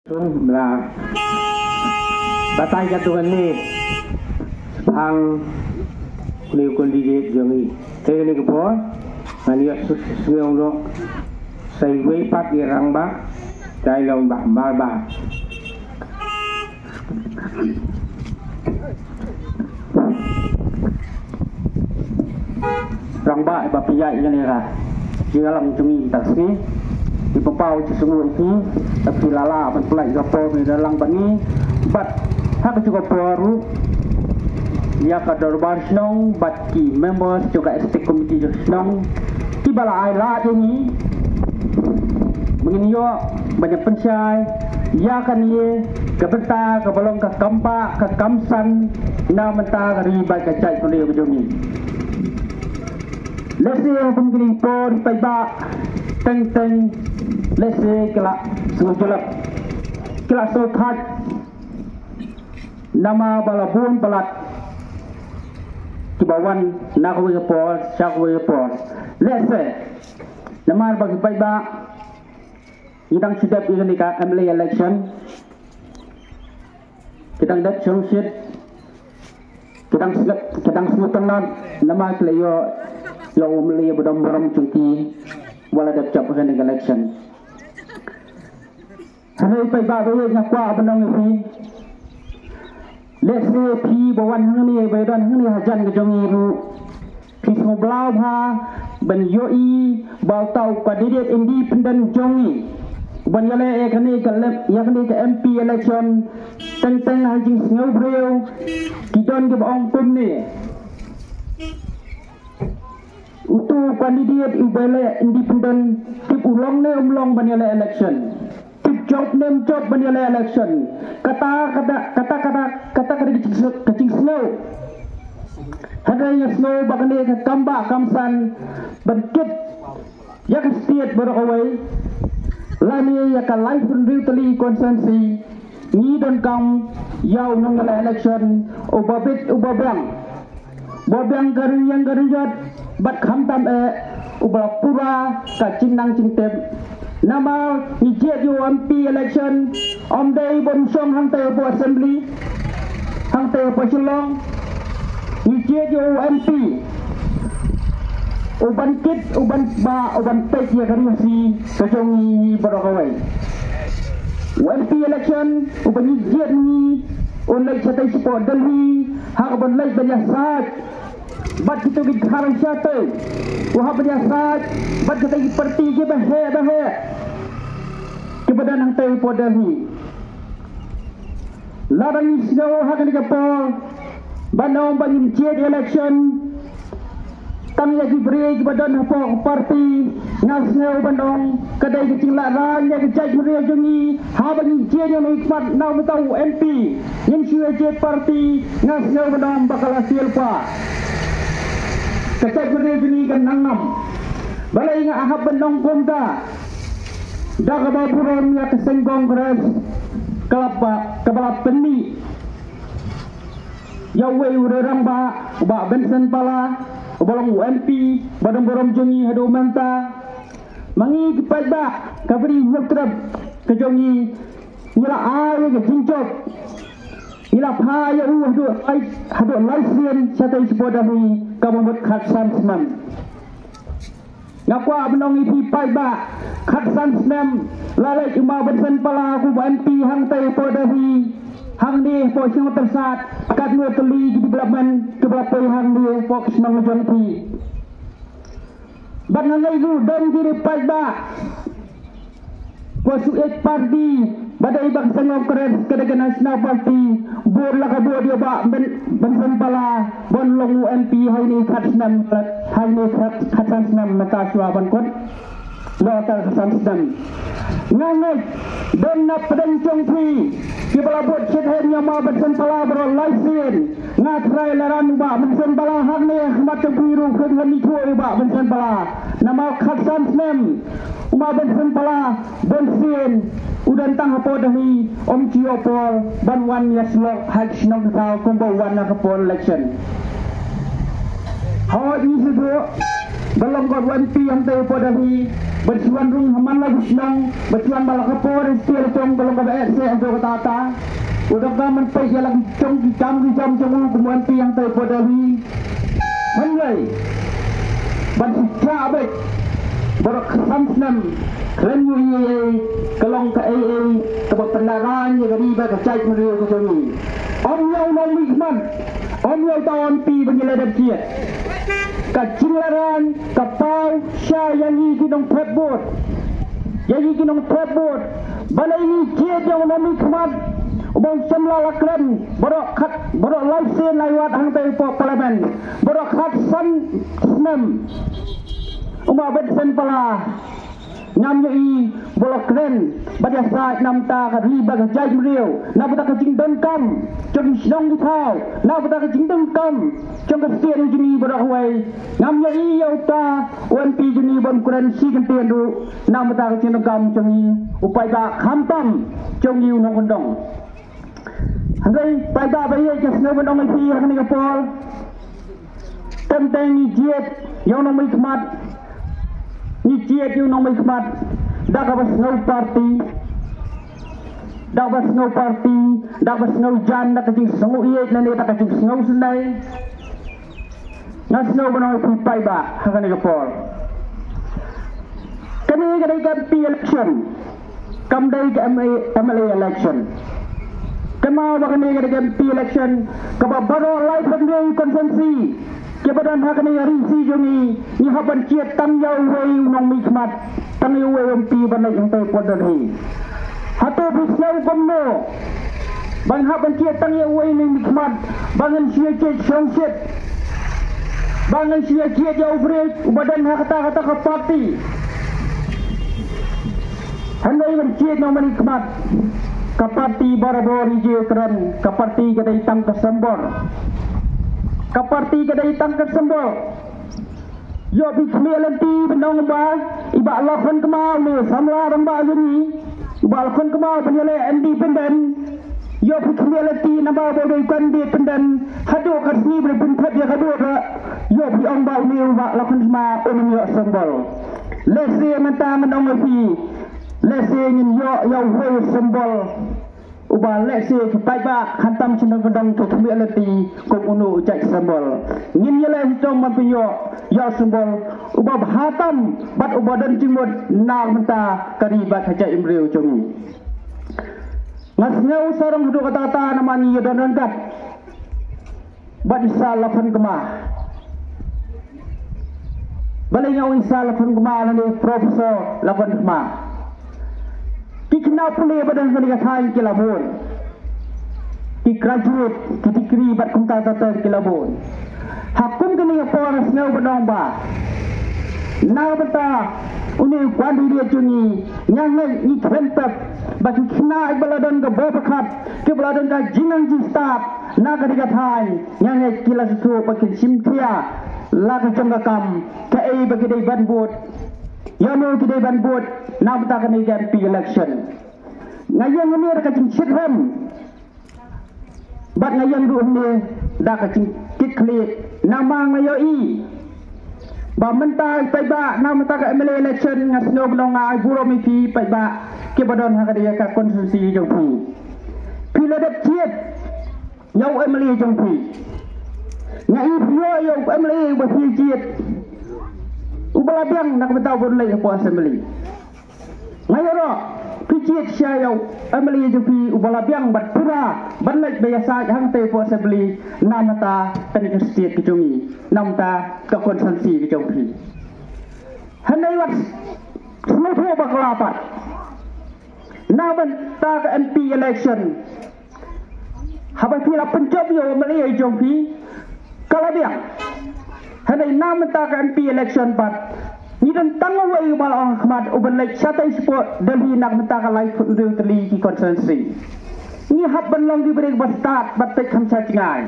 là batay jatuhan ni ang kuliw kundi jami kaya ni ko ani susungong lo say way pat di rangba dai long ba ba rangba ba piyai ni ra jialam cumi taksi di pepau sesungguh itu tapi lala pan pelai gapo di dalam bani bat hak juga baru ya kadar barsnong bat ki members juga estate committee snong ki bala ai la ini begini yo banyak pensai ya kan ye kebenta kebalong ke kampa ke kamsan na menta ri ba ka cai ko le bejoni lesi pemgini por paiba teng lesi kelak sengujulap kelak sothat nama balabun balat kibawan nakwe por sakwe por lesi nama bagi paiba idang sidap ini ka MLA election kita dak solution kita semutan nama kleyo yo MLA bodom cungki wala dak cap kan election Hari paiba bawe ngakwa benong ifi lese pi bawan hangni badan hangni hajan ke jongi ru pi soblau ha ban yoi bau tau kandidat independent jongi ban yale ekani kalep yakni ke MP election teng hajing ngau breu kidon ke baong pun ni utu kandidat ibale independent tip ulong ne umlong ban yale election job name job banyak election kata kecing snow hadanya snow bakal ke kamba kamsan bentuk ya ke setiap berawai lani ya ke life rutely konsensi ni dan kam yau nonggal election ubabit ubabang yang garujat bat khamtam ubapura kacing nang cingtep nama ijet yo MP election om day bon som hang te po assembly hang te po Shillong ijet yo MP uban kit uban pek ya kan si kejong barokawai MP election uban ijet ni unlai chatai support dalhi hak ban lai banyak sat bat kita gi kharang chatai wah banyak sat bat kita gi parti ke bahe kepada nang tahu pada ni ladang isno hak ni kapol bandong bangin jet election kami lagi beri kepada nang parti ngasno bandong kedai kecil laran yang kejai beri jongi ha bangin jet yang hikmat nang tahu MP yang sudah jet parti ngasno bandong bakal hasil pa kejai beri jongi kan nanam balai nga ahab bandong komda dah kebaburan ya kesenggong keras kepala peni yawe urang ba bensen pala bolong UMP badong borom jongi hado menta mangi kipai ba kabri mutrab ke jongi ngila ay ke jincok ngila pha ya hado laisien satai sepodahi kamot khatsan seman ngakwa benong ipi pai ba khatsan sem lalai cuma bensen pala aku MP hang tai podahi hang ni po sing tersat kat nu teli di development ke berapa hang ni fokus nang jonti ban ngai lu dan diri pai ba po su ek parti badai bang sangong keren kedega national party bor la ka bor dia ba bensen pala bon long MP hai ni khatsam hai ni khatsam maka swa ban kot Nota kesamsdan ngangai dan na pedang congpi kibala buat sethen yang ma bensen pala bro laisen ngatrai laran ba bensen pala hak ne mat biru khun ni thoi ba bensen pala nama khatsan snem ma bensen pala bensin udan tang hapo dahi om ciopol ban wan yaslok hak snok kau kombo wan na kapol election ha ini sedo belum kau MP yang tahu pada ni bersuan rung haman lagi senang bersuan balakapor istilah cong belum kau BSC untuk kata udah kau menpai jalan cong jam MP yang tahu pada ni hendak bersikap baik berkesan senam keren ye kelong ke kebab pendaran ye kali ba kecai meriu ke sini om yau nom nikmat om yau tahun pi penjeladan kia kacilaran kapau sya yang kinong trapboard yang kinong trapboard balai ni kia yang nom nikmat ubang semla lakran borok live sen lewat hang tai po parlimen borok khat san senam uma bedsen pala ngam yoi bolok keren badia saat nam ta ka riba ka jai mriu na bata ka jing don kam chong snong di thau na bata ka jing don kam chong ka sien jini borok wai ngam yoi yau ta wan pi jini bon keren si kan tien du na bata ka jing don kam chong yi upai ba kham tam chong yu nong kondong handai pai ba ba ye ka sno bon ong pi ha ni ka pol tem teng ni jiet yo nong mai khmat ni jiet yu nong mai khmat dak ba snow party dak ba snow jan dak jing snow ye na ni dak jing snow sendai na snow bon ong pi pai ba ha ni ka pol kami ga dai ka pi election kam dai ka MLA election kama bakani ga dai ka pi election ka ba baro live pendai konsensi kebadan hakani hari si jongi ni haban kiat tam yau wei nong mikmat tam yau wei MP banai yang tai podon hi hato bisnau gomno bang haban kiat tam yau wei ning mikmat bangan sia kiat shongset bangan sia kiat yau break badan kata ka parti handai ban kiat nong mikmat ka parti barabori je keren ka parti gadai tang kesembor kaparti kedai tangkat sembol yo bi khmelanti benong ba iba lakhon kemau ni samla ramba jeni iba lakhon kemau penjale independent yo bi khmelanti namba bodoi independent hado kasni berbun phat ya hado ka yo bi ong ba ni iba lakhon ma on yo sembol lese menta menong fi lese ngin yo ho sembol uba lese pai ba khantam chinang gedong to khmelanti ko unu cai sembol ngin yele tong man pinyo ya sembol uba hatam bat uba dan jimot na menta kari ba khaja imriu chongi ngasngau sarang hudu kata namani ya dan kat bat isa lafan kema balai ngau isa lafan kema ni profesor lafan kema kikna pule badan kali kathai kilabon ki graduate ki degree bat kumta tata kilabon hakum kini poras ngau badong ba na bata uni kwandi dia chuni nyang ni krempep bagi kina ibaladan ga bopakat ke baladan ga jinang ji start na ka kathai nyang kila su pakin simthia la ka chonga kam ka ei bagi dei banbot yamu kidai banbot na bata ka ni MP election ngayang ni ka jing chitram bat ngayang du ni da ka jing kikli nama ngayoi ba menta pai ba na menta ka MLA election ngasno blong ngai buro mi pi pai ba ke badon ha ka dia ka konstitusi jong pi pila dat chiet nyau MLA jong pi ngai pio yo MLA ba pi chiet ubala biang nak betau bon lai po assembly ngayoro pichiet syayau amali jupi ubala biang bat pura banlai biasa hang te po assembly namata tani state kejungi namta ka konsensi kejungi handai wat semua baklapat naban ta ka MP election habai pila penjob yo amali jupi kala biang handai namta ka MP election bat ni dan tanggung wei mal orang khmat uban lek satai support Delhi nak menta ka lai phut riu tali ki consensi ni hab ban long di break bat start bat tek kham cha chingai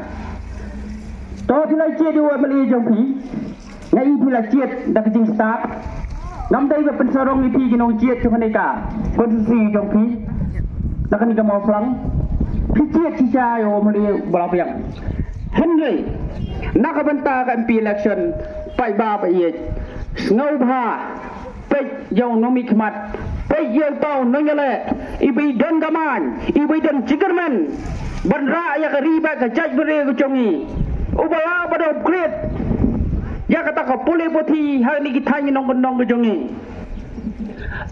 to thilai che di wa mali jong pi ngai pila chiet dak jing start nam dai ba pensarong ni pi ginong chiet chong nei ka consensi jong pi dak ni ka mo flang pi chiet chi cha yo mali bala piang henry nak benta ka MP election pai ba ba ye ngau bha pe yau nomi khmat pe yau tau nongale ibi dan gaman ibi dan chikerman banra ya riba ka jaj bere ko chongi ubala bado kret ya kata ka pule poti hari ni kitanya nong ko jongi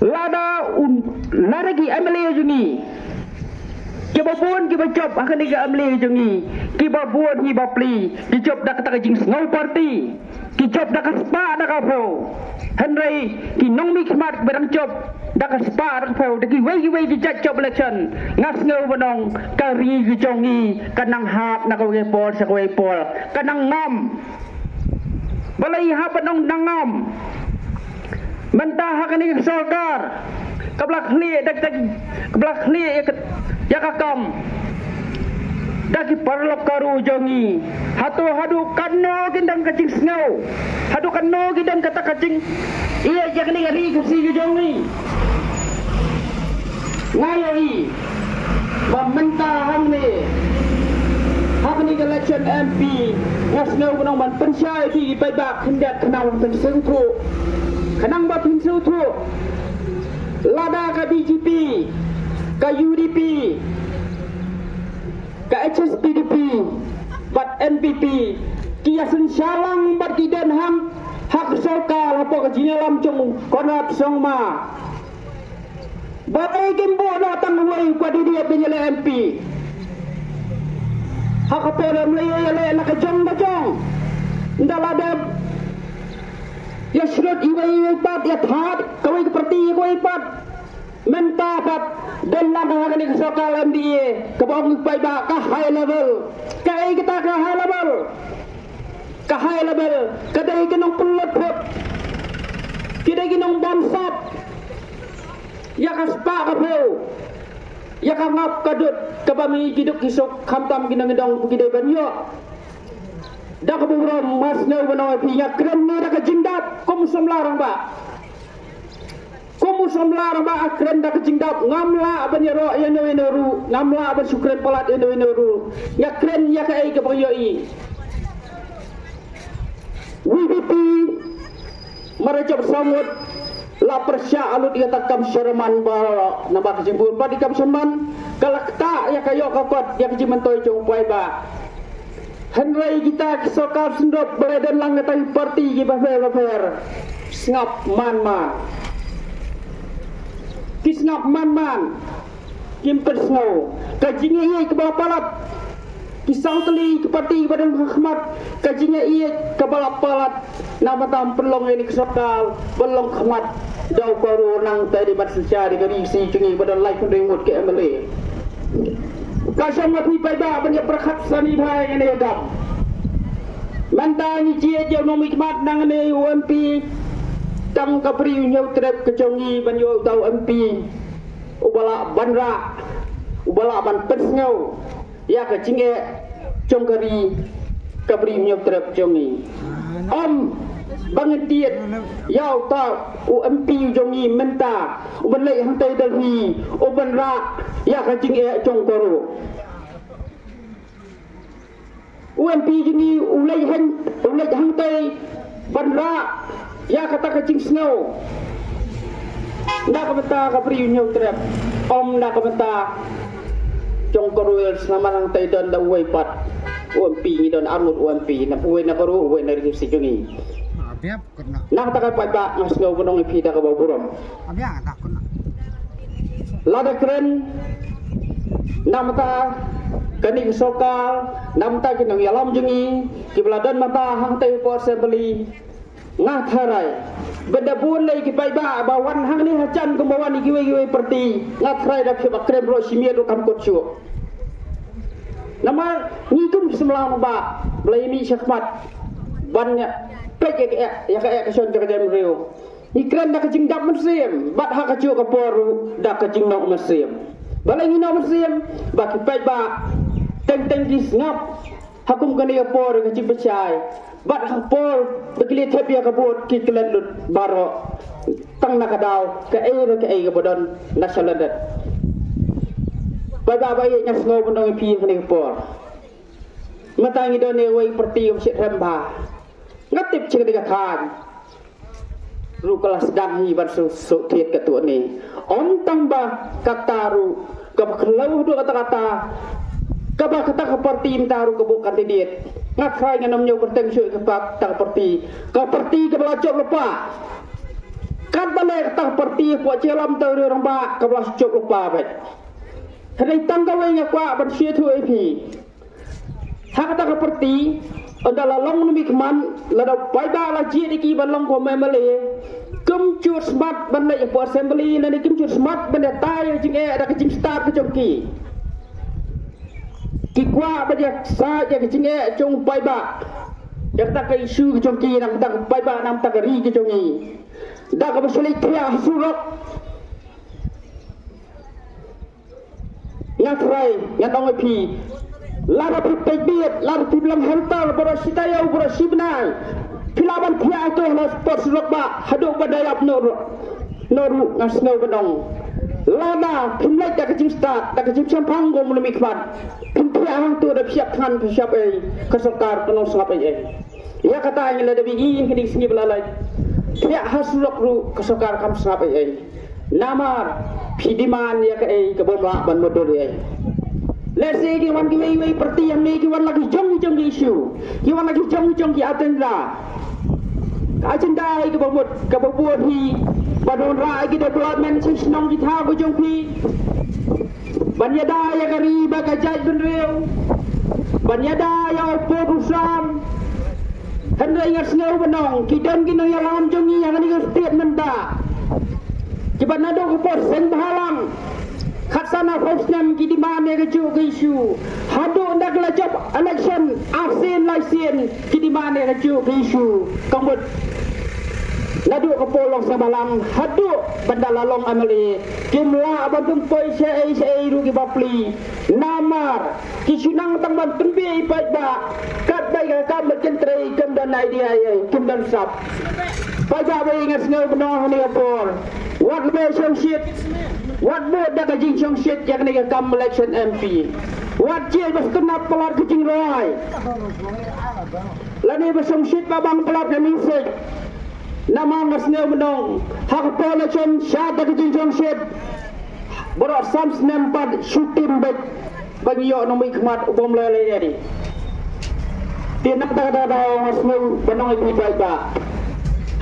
lada ki amle jongi kiba buon kiba job akan ni ga amle jongi kiba buon hi bapli ki job dak kata jing ngau party ki job dak spa dak apro henry ki nong mi khmat berang job dak spa dak apro dak ki wei ki jaj job election ngas ngau bonong kari ki jongi kanang hap nak we pol sa we pol kanang ngam balai hap bonong nangam mentah hakani sorgar kablak khli dak kablak khli ya kakam daki parlok karu jongi hadu kanno gindang kacing snow hadu kanno gindang kata kacing iya jakni ngari kusi jongi ngayoi bamenta hamne hakni election MP ngasno gunung ban pensyai di pai bak hendak kenang pensung tu kenang ba pensung tu lada ka BJP ka UDP ka HSPDP bat NPP kiasan syalang bat kidan ham hak sokal apa ka jinalam chung konap songma batai kimbo datang wei kwa dia penyele MP hak apa le nak jong bajong ndalada ya shrut iwai pat ya that kawai seperti kawai pat menta pat dan laga ni sokal MDA kebong pai ba ka high level kai kita ka high level kadai kenong pulut put kidai kenong bonsap ya kaspa ka peu ya ka ngap kadut kabami kiduk kisok khamtam kinang dong kidai banyo dak bubrom mas neu banoy pinya kren ni dak jindap kum somlarang ba kumu somlar ba akren dak jingdap ngamla abanyaro yeno ru ngamla aban sukren palat yeno ru ya kren ya kai ke boyoi WBP merajab samud la persya alut ya takam syarman ba nambah kejimbun ba dikam syarman kalakta ya kayo kakot ya kejimentoy jong pai ba henry kita sokap sendop beredan langatai parti ki bafer ngap man kisnap man kim persno kajinge ye ke bawah palat kisang teli ke parti badan khmat kajinge ye ke bawah palat nama tam perlong ini kesokal belong khmat dau baru nang tadi bat secara dari si cungi badan live remote ke MLA kasam ngapi pada banyak berkat sani bhai ini agam mantani cie jauh nomi khmat nang ne UMP tang kapri nyau trep kecongi banyo tau MP ubala banra ubala ban persngau ya ke cinge congkari kapri nyau trep congi om bangetiet yau tau UMP jongi menta uban lei hantai dalhi uban ra ya ke cinge congkoru UMP jongi ulai hantai banra ya kata kacing snow ndak beta kapri nyau trap om ndak beta congkorul selama nang taidan da uai pat UMP ni don armut UMP na uai na karu uai na ri si jungi abiap kena nang tak pat ba ngasno gunung ipi da ka baburom abiap tak kena lada keren namta kaning sokal namta kinang yalam jungi kibladan mata hang tai por assembly ngah tharai benda bun lagi ki pai ba bawan hang ni hacan ke bawan ni giwe perti ngah tharai dak ke bakrem ro simia do kam kotchu nama ni tum semlang ba blai mi syakmat banyak peke ya ka son ke dem reu ni kran dak jing dap mesim bat ha ka chu ka poru dak ka jing nok mesim balai ni nok mesim ba ki pai ba teng ki ngap hakum kan ya por ke ci pecai bat por begili thepia ka bot ki klen lut baro tang nakadaw ka e ka bodon nasyaladat ba ye nyas ngo bondong pi ni por matangi done wei perti om sit ramba ngatip cing diga khan ru kelas sedang hi ban su thiet ka tu ni om tang ba kata ru ka khlau du kata-kata ka ba kata ka parti minta ru ka bu kandidat ngat khai nganom nyu perteng syuk ka pak ta parti ka bela cop lupa kan balik ta parti puak celam ta ru rang ba ka bela cop lupa ba hari tang ka wei ngakwa ban syue thu ai phi ha kata ka parti adalah long numi keman lada pada la ji ki ban long ko memele kum chu smart ban le po assembly na ni kum chu smart ban da tai jing ada ke jing start ke jongki ki kwa ba dia sa je ke jing jong pai ba ya ta ke isu ke jongki nam ta pai ba nam ta ke ri ke jongi da ka basuli tia surok ngakrai ngatong pi lara pipet biet lara piblam hental bora sitaya bora sibnai pilaban pia to na sport rokba hadok badayap noru ngasno badong lana pimlek da kecing start da kecing sampang go mulmi kwan pia hang tu da siap kan siap ai kesokar penuh sap ai ya kata yang ada bi ini singi belalai pia hasurok ru kesokar kam sap ai namar pidiman ya ke kebonwa ban modor ai let's say kiwan kiwei perti yang ni kiwan lagi jong isu kiwan lagi jong ki agenda ke babut hi badon ra ki development senong ki tha ko jong pi banyada ya kari bagajai benreu banyada ya produsan hendra ingat snow benong ki dan ki no ya lam jong ni yang ni statement da kiban nado ko por sen bahalang khatsana fausnam ki dimane ke ju ke isu hado ndak la job election asin laisen ki dimane ke ju ke isu kambut nadu ke polong sabalang hado bandalalong amali kimla abantum poi sei ru ki bapli namar ki sunang tang ban tumbi pada kat bai ka kam kentrei kem dan idea ye kem dan sap pada bai ngas ngau benong ni apor what relation shit what board da kajing chong shit jak ni kam election MP what jail bas kena pelar kajing roy lani basong shit babang pelar ni sik nama ngasneu menong hak election syat da kajing chong shit borok sam snempat shooting back bagi yo nomi khmat ubom lele ni tinak da ngasneu benong ipi ba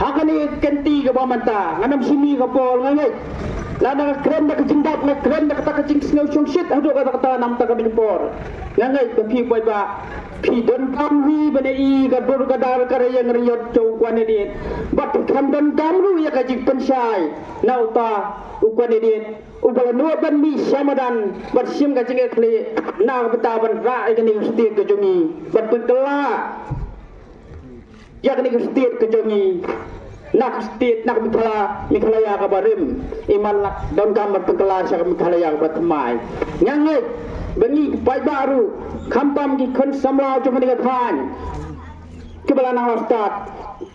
hakani kenti ke bamanta nganam sini ke pol ngai lana keren da kejindap na keren da kata kecing snow chung shit adu kata nam ta kabin por ngangai ke pi boy ba pi don kam hi bane i ga dur ga dar kare yang riyot chou kwan ni bat kam don kam ru ya kajik pensai nau ta ukwan ni ubal no ban mi samadan bat sim ga jing ekle na beta ban ra ai ni state ke jongi bat pekela ya ni state ke jongi nak state nak mikhala ya ka barim iman lak don gambar pekela sa mikhala ya ka tmai nyangai bengi pai baru khampam ki khon samlao jong ni ka than kebala na wastat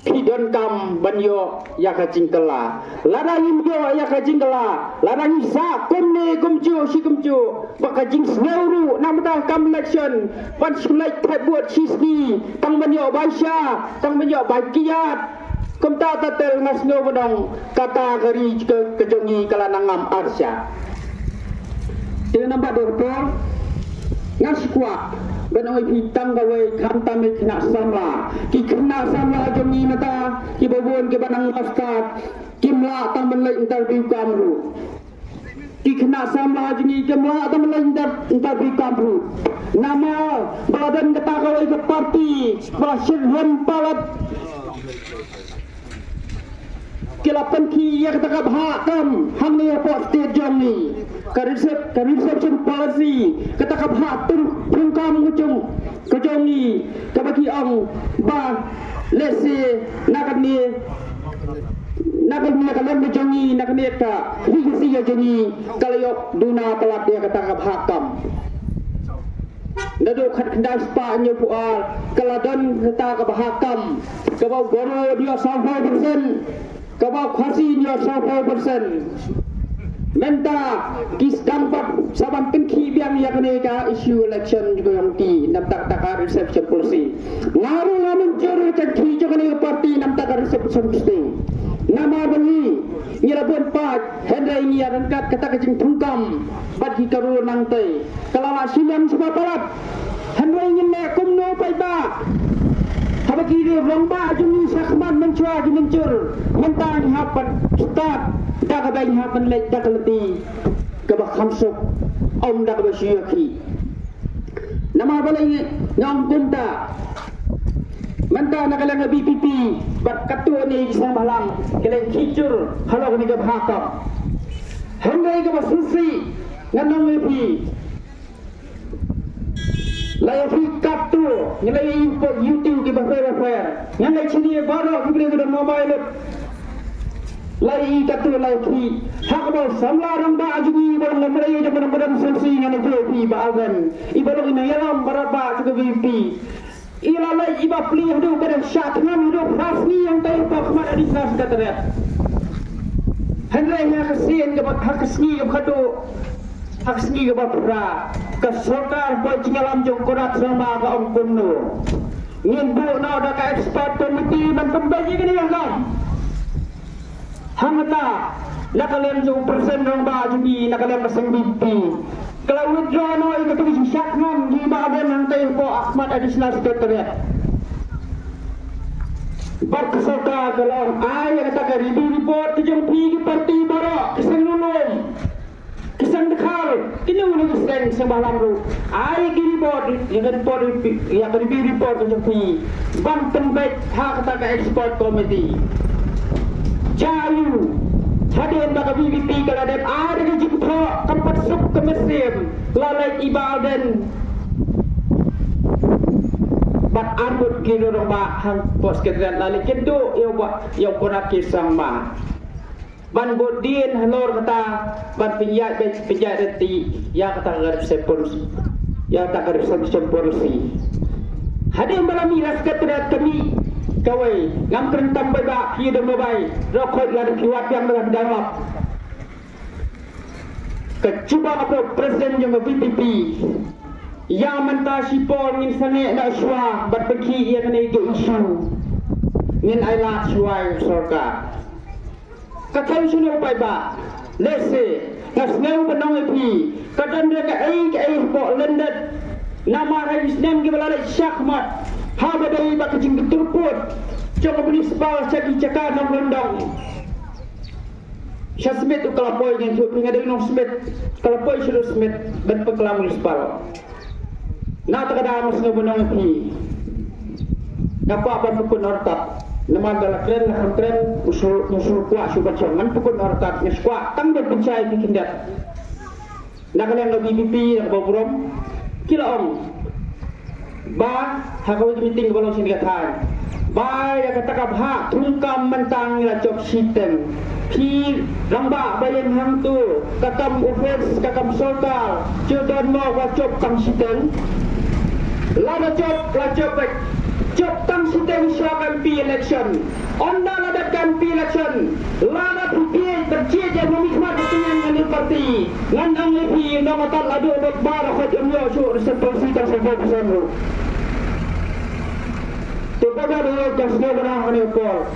pi don kam banyo ya ka jingkala lada yim yo ya ka jingkala lada ni sa komne komju si komju baka jing snuru namta kam election pan sulai buat sisni tang banyo baisha tang banyo bakiat Kumta tatel ngasno bedong kata gari ke kejongi kalanangam arsya. Dengan nampak doktor ngaskwa benong hitang gawe kantam kena samla ki kena samla jongi mata ki bobon ke banang maskat kimla tang belai interview kamru ki kena samla jongi kimla tang belai interview kamru nama badan kata gawe ke parti berhasil hempalat kilapan ki yang tak bahakam hang ni apa state jom ni reception policy kata kabha tungkam ngucung kejong ni kabaki ang ba lese nakani kalam jongi nakani ka higisi ya jongi kalayok duna pelat dia kata kabhakam nado khat khandal spa nyu pual kaladan kata kabhakam kabau goro dia 100% kabau khasi nyo 100% menta kis dampak saban penki biang ya kene ka issue election juga yang ti nam tak takar reception policy ngaru ngamun jero cakhi jogane parti nam takar reception policy nama beli nyerabun pat Henry ini rangkat kata kecing tungkam bagi karu nang tei kalau silam semua palat Henry ingin nekum no pai ba habaki dia lomba juni sakman mencua di mencur mentang hapan start dak bain hapan lek dak leti kebak khamsuk om dak basyaki nama beli ngam kunta Manta nakalang BPP bat katu ni isang balang kailang kicur halo ni gabhakap henday ka basusi nganong ipi layo fi katu nilai import YouTube ke bahaya nilai chini baro kibli ke mobile lai katu lai fi hak ba samla rang ba ajugi ba ngamrai je benar-benar sensi ngan ipi ba agan ibarat ini yalam baraba ke VP ilalai iba pli hidup pada syatman hidup rasmi yang tahu Ahmad Adi Nas kata dia Henry yang kesian ke hak kesni ke khadu hak kesni ke bapra ke sokar po cingalam jong korat sama ka om kunno ngin bu na da ka expert committee man pembaji ke dia kan hangata nakalem jong persen rong ba jumi nakalem pasang BP kalau withdraw no itu tu syakman di bahagian yang tahu po Ahmad Adi Nas sekretariat. Berkesoka kalau ayah kata review report kejong pergi parti baru kesan nulung kesan dekal kini udah kesan sembalang ru ayah report yang review report kejong pergi banten baik hak kata export committee jauh hadir bagi BPP kalau ada ke jumpa tempat sub ke Mesir lalai ibadan bat arbut kilo romba hang pos kedran lalai kendo yo konak kisang ma ban bodin halor kata ban pinjat reti ya kata garip sepurus ya kata garip sepursi hadir malam miras kedran kami kawai ngam kerentam beba ki de mobai rokot la de kiwat yang dalam kecuba apa presiden yang BPP yang mentasi pol ngin sane na shwa berpeki yang ne ge isu ngin aila shwa sorka katau suno pai ba lese ngasneu benong epi kadan de ka ai po lendet nama hadis nem ge balale syakmat haba dari bak jing turput coba municipal caki cakar nam lendang syasmet ukalapoy yang pinga dari nom smet kalapoy sudah smet ben peklam municipal na takada mas ngabunang pi napa ban pukun ortak nama dala kren usul kuat subat jangan pukun ortak ngeskuat tang de pencai bikindat nakalang BPP yang baburom kila om ba hakaw meeting balong sindikatan ba ya katakab ha tungkam mentang la job system pi ramba bayan hang tu kakam offense kakam soltal jodan mo wa job tang system la job tang system syakan pi election onda la datkan pi election la pi berjeje memikmat dengan parti ngan ang pi namatal adu bar khot umyo sur seperti tang sebab bersama Tetapi dia jasnya berang ni pol.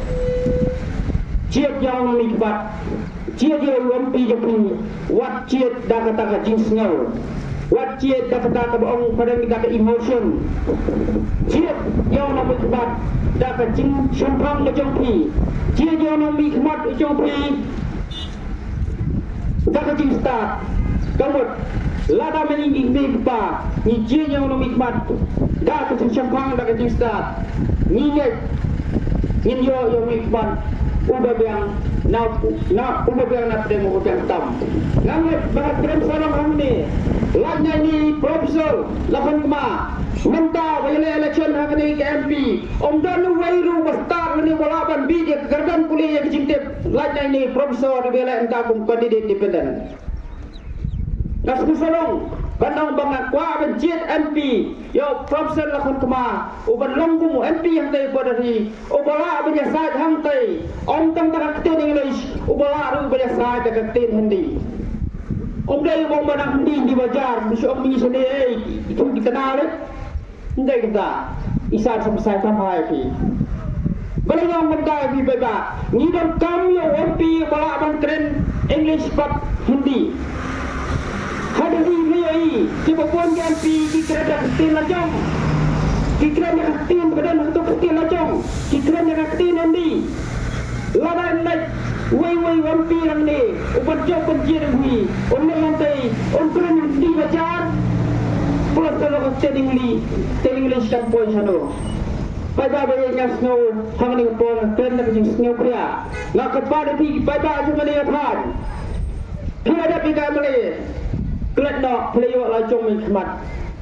Ciat yang mikbat, ciat yang lempi jepi, wat ciat dah kata jinsnya, wat ciat dah kata orang pada kita ke emotion. Ciat yang mikbat dah kata jin sumpang jepi, ciat yang mikbat jepi, dah kata jin start. Kamu lada meninggi mikbat, ni ciat yang mikbat dah kata sumpang dah kata jin start. Ninget yo mikban ubah yang na ubah yang nak demo yang tam ngamit bahat krem sarang hamni lanya ni profesor lapan kema menta wayale election hakni ke MP omdanu wairu bastar ni walaban bije gardan kuliah yang jintip lanya ni profesor bela entah kum kandidat independen nasbu salong Bandang bangat kuah bencit MP yo profesor lakon kema uban longgu MP yang tay podari ubala benyasad hang tay om tang takaktin English ubala ru benyasad takaktin Hindi om day bong banang Hindi di bajar bisu om ni sene itu kita nalit ndai kita isar sampai sampai pi Balayong benda di beba. Ni dan kami MP balak bang tren English pat Hindi. Ada di lei tiba pun MP di kereta ketin lajong. Di kereta ketin badan untuk ketin lajong. Di kereta ketin Hindi. Lawan naik wei MP rang ni. Ubat jauh penjir ni. On lantai on tren Hindi bacar. Pulau kalau ketin English kan poin sana. Pai ba ba yang snow hanging pon ten na jing snow kria na kepada ti pai ba cuma dia than kira ada piga male kelat no playo la jong min khmat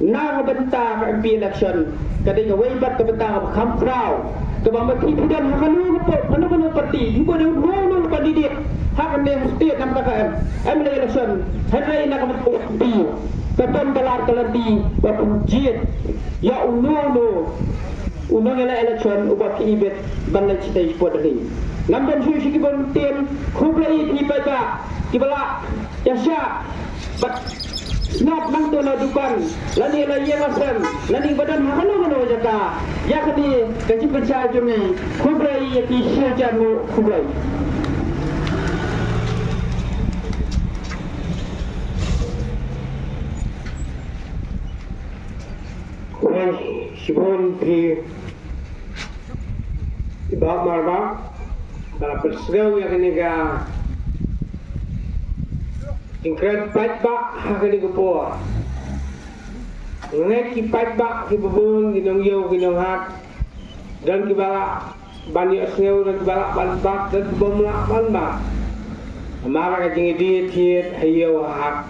na benta ka MP election kadai ka wei bat ka benta ka kham krau ka ba mati pidan hakanu ko anu parti ko ne no kandidat hak ne state nam ka MLA election hadai na ka mati kapan kalar kalati ba punjit ya uno unang election ubah kiibet banlan stage po dali namdan suyu sikibon tim kublai tiba ba kibala yasya bat snap nang to na dukan lani la yemasem lani badan hakano jaka yakni kaji percaya jumi kublai yaki syajan kublai Sibon di bawah marba dalam persegau yang ini ga ingkret pat ba hakani ko ngai ki pat ba ki bubun ginong yo ginong hat dan ki bala bani asngeu dan ki bala ban ba dan bomla ban ba amara ka jingi di tiet hayo hak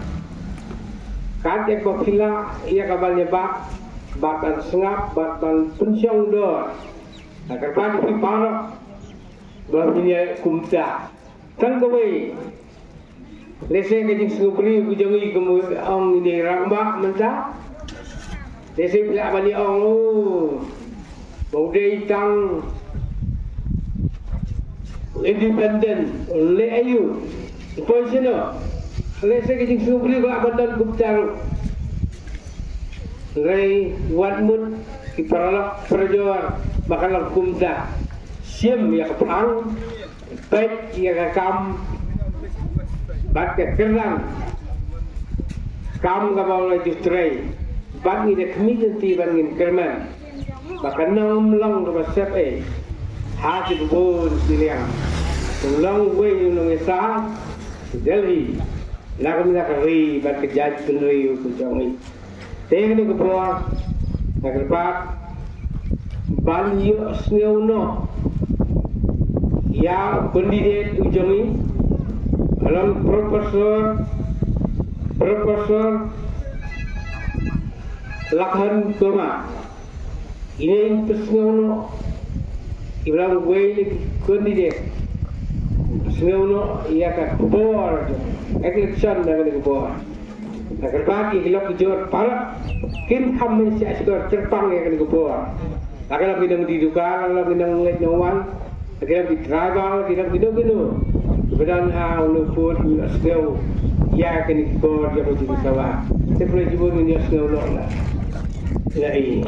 kan ek ko pila ia ka balnya ba batan sengap, batan pensiong dor. Nah, kerana di parok, bahagiannya kumta. Kan kau lese kejing sengupri bujangi kamu ang ini rambak mentah. Lese bila bani ang mau deh tang independen le ayu. Posino lese kejing sengupri batan kumta. Rai wadmut iparalak perjor bakalang kumda sim ya kapang pet ya kakam bat ke kerang kam kabau justrai bat ni de community bangin kerman bakanam long do sep ha ti bo siliang long way nung isa Delhi lakam na kari bat ke judge kunri ku jongi Tengok ke bawah, nak lepas banyak sengau ya pendidik ujangi dalam profesor lakhan koma ini pesengau ibarat gue pendidik sengau ya kat bawah election dah ke bawah. Agar bagi hilap jor para kin kami siap segar terpang yang kena keluar. Agar lebih deng diduga, lebih deng ngeliat nyawan, agar lebih tribal, tidak binu. Kemudian unupur snow ya kena keluar dia menjadi sawah. Seperti jubur minyak snow lah. Lagi.